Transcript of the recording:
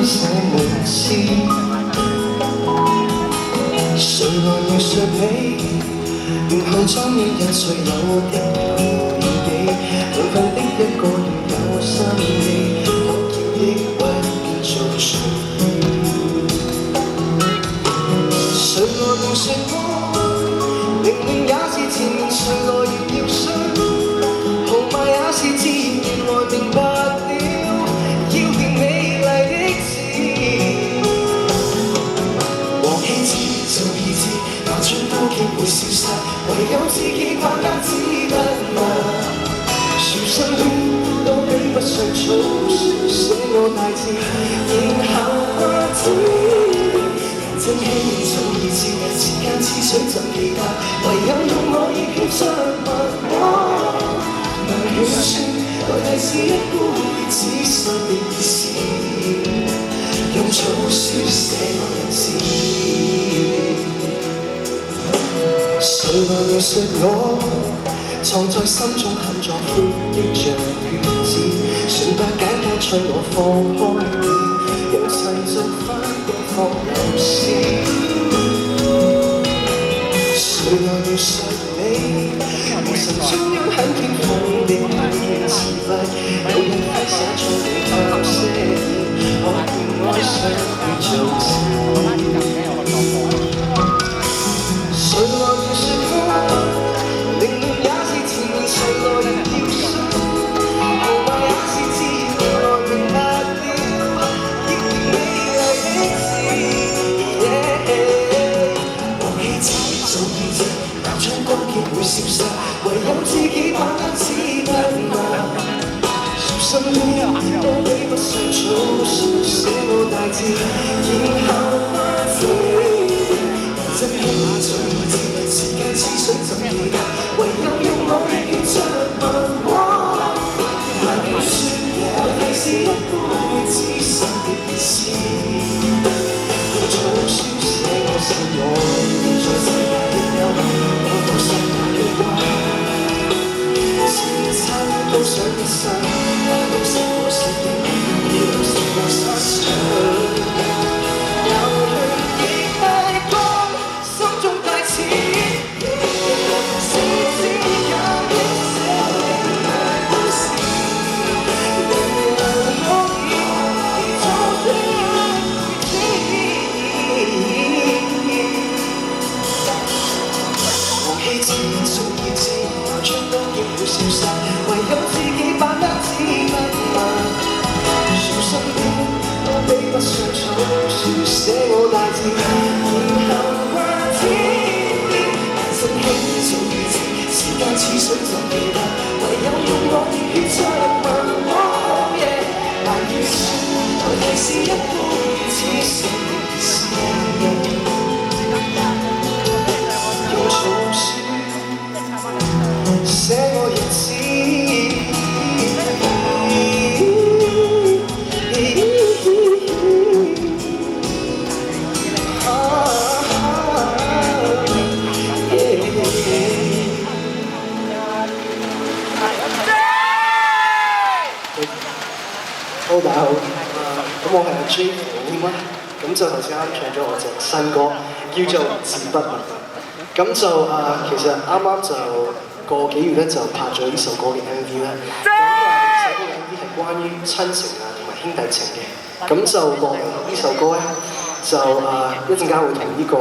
寫名字，誰來描述你？然後將一日最有的年紀，兩份的一個月有心意，我叫抑鬱叫做隨意。誰來描述我？明明也是前面誰來越要傷，號碼也是自然，原來明白了，要變美麗的字。忘記字就易知，拿出多機會消失，唯有自己把握只得嗎？小心圈都比不上草書寫我大字，然後知。真輕易就易知，時間似水怎記得？唯有用我熱血着墨，能遠說代替是一般仔細的意思，用草書寫我人字。誰來描述我？藏在心中很壯闊的像圈子，純白簡單催我放開了，讓塵俗翻工放流絲。誰來描述你？無神中央很偏鋒的語詞筆，有人揮灑出你淡些意，我便愛上你做詞。誰來描述我？明明也是前面誰來越要傷，號碼也是自然，原來明白了，要變美麗的字。忘記字早已知，鬧鐘光結會消失，唯有自己把握只得嗎？小心圈都比不上草書寫我大字，然後不知。真輕易就易知，時間似水怎記得？唯有用我熱血着墨，難言說代替是一般知心的意思，用草書寫我心愛，在世界的幽默，我到心眼的愛，前親都想一生，都識我是的，要識我思想。消失，唯有自己把握只得嗎？小心點都比不上草書寫我大字，然後不知真輕易就易知，時間似水怎記得？唯有用我熱血着墨，難預算代替是一般知性的意思，用草書寫我日子。好，大家好，咁我係 J 點啊？咁就頭先啱唱咗我隻新歌，叫做《自不問》。咁就其實啱啱就個幾月咧就拍咗呢首歌嘅 MV 啦。咁呢首歌嘅 MV 係關於親情同埋兄弟情嘅。咁就落嚟呢首歌咧，就一陣間會同呢個